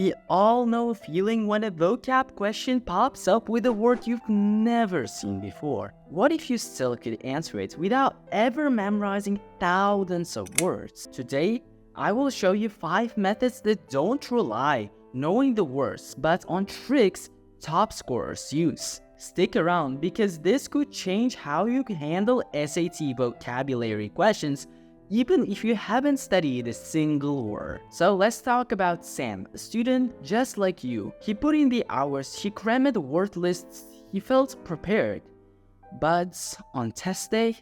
We all know a feeling when a vocab question pops up with a word you've never seen before. What if you still could answer it without ever memorizing thousands of words? Today, I will show you 5 methods that don't rely knowing the words but on tricks top scorers use. Stick around because this could change how you can handle SAT vocabulary questions even if you haven't studied a single word. So let's talk about Sam, a student just like you. He put in the hours, he crammed word lists, he felt prepared. But on test day,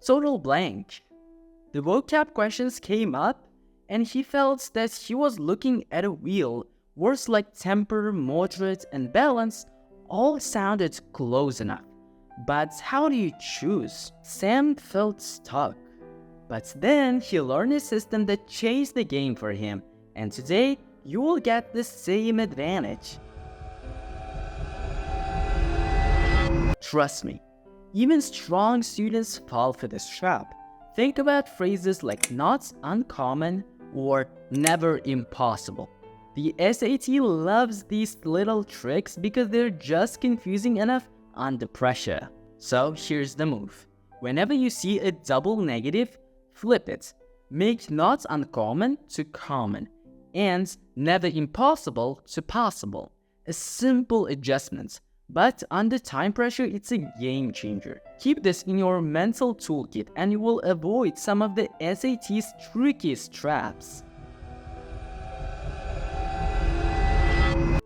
total blank. The vocab questions came up and he felt that he was looking at a wheel. Words like temper, moderate, and balance all sounded close enough. But how do you choose? Sam felt stuck. But then he learned a system that changed the game for him, and today you will get the same advantage. Trust me, even strong students fall for this trap. Think about phrases like not uncommon or never impossible. The SAT loves these little tricks because they're just confusing enough under pressure. So here's the move. Whenever you see a double negative, flip it. Make not uncommon to common and never impossible to possible. A simple adjustment, but under time pressure, it's a game changer. Keep this in your mental toolkit and you will avoid some of the SAT's trickiest traps.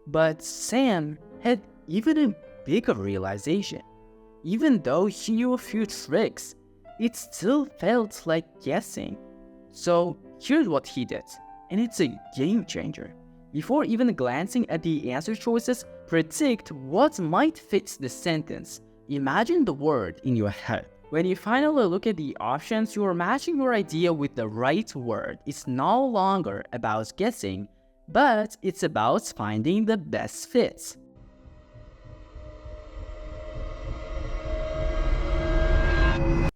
But Sam had even a bigger realization. Even though he knew a few tricks, it still felt like guessing. So here's what he did, and it's a game changer. Before even glancing at the answer choices, predict what might fit the sentence. Imagine the word in your head. When you finally look at the options, you are matching your idea with the right word. It's no longer about guessing, but it's about finding the best fit.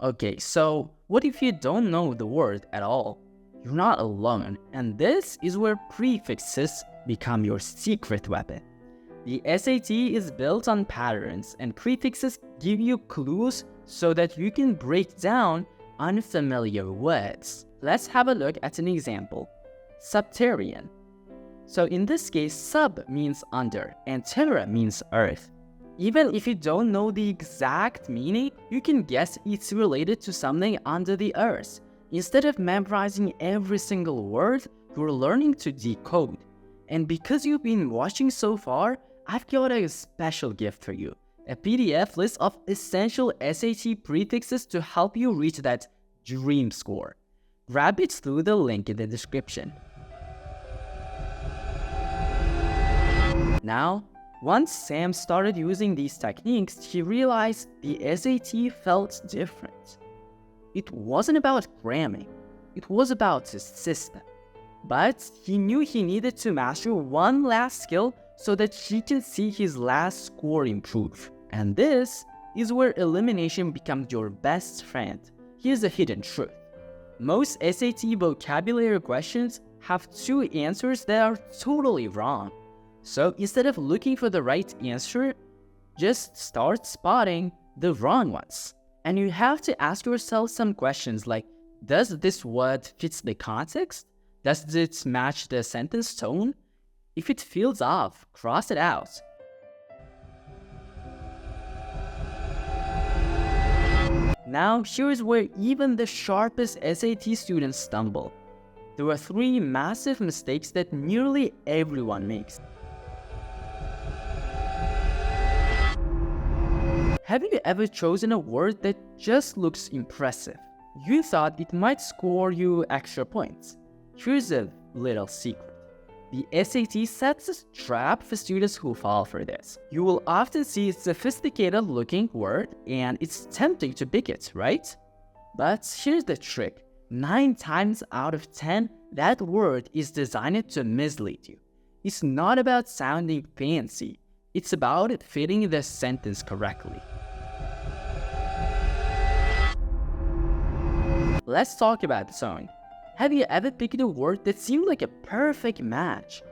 Okay, so what if you don't know the word at all? You're not alone, and this is where prefixes become your secret weapon. The SAT is built on patterns, and prefixes give you clues so that you can break down unfamiliar words. Let's have a look at an example. Subterranean. So in this case, sub means under, and terra means earth. Even if you don't know the exact meaning, you can guess it's related to something under the earth. Instead of memorizing every single word, you're learning to decode. And because you've been watching so far, I've got a special gift for you. A PDF list of essential SAT prefixes to help you reach that dream score. Grab it through the link in the description. Now, once Sam started using these techniques, he realized the SAT felt different. It wasn't about cramming, it was about his system. But he knew he needed to master one last skill so that he can see his last score improve. And this is where elimination becomes your best friend. Here's a hidden truth. Most SAT vocabulary questions have 2 answers that are totally wrong. So instead of looking for the right answer, just start spotting the wrong ones. And you have to ask yourself some questions like, does this word fit the context? Does it match the sentence tone? If it feels off, cross it out. Now here's where even the sharpest SAT students stumble. There are 3 massive mistakes that nearly everyone makes. Have you ever chosen a word that just looks impressive? You thought it might score you extra points. Here's a little secret. The SAT sets a trap for students who fall for this. You will often see a sophisticated looking word and it's tempting to pick it, right? But here's the trick. 9 times out of 10, that word is designed to mislead you. It's not about sounding fancy. It's about it fitting the sentence correctly. Let's talk about the sewing. Have you ever picked a word that seemed like a perfect match?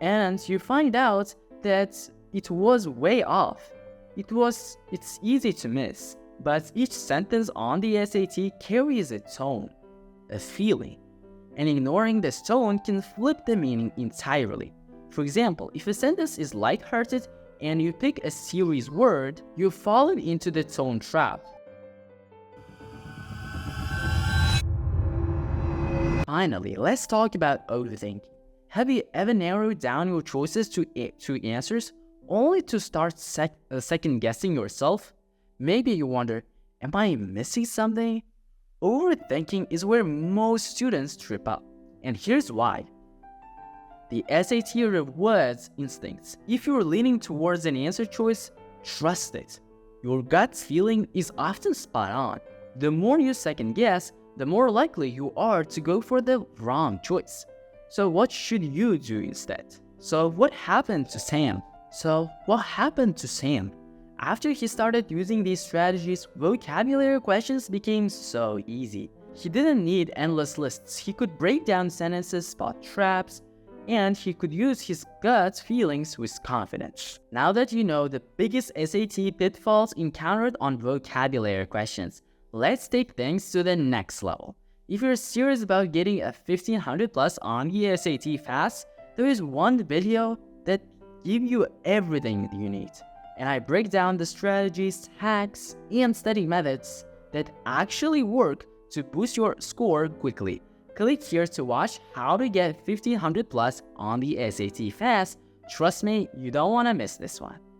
and you find out that it was way off. It's easy to miss, but each sentence on the SAT carries a tone, a feeling, and ignoring this tone can flip the meaning entirely. For example, if a sentence is lighthearted and you pick a serious word, you've fallen into the tone trap. Finally, let's talk about overthinking. Have you ever narrowed down your choices to answers only to start second guessing yourself? Maybe you wonder, am I missing something? Overthinking is where most students trip up, and here's why. The SAT rewards instincts. If you're leaning towards an answer choice, trust it. Your gut feeling is often spot on. The more you second guess, the more likely you are to go for the wrong choice. So what should you do instead? What happened to Sam? After he started using these strategies, vocabulary questions became so easy. He didn't need endless lists. He could break down sentences, spot traps, and he could use his gut feelings with confidence. Now that you know the biggest SAT pitfalls encountered on vocabulary questions, let's take things to the next level. If you're serious about getting a 1500 plus on the SAT fast, there is one video that gives you everything you need. And I break down the strategies, hacks, and study methods that actually work to boost your score quickly. Click here to watch how to get 1500 plus on the SAT fast. Trust me, you don't want to miss this one.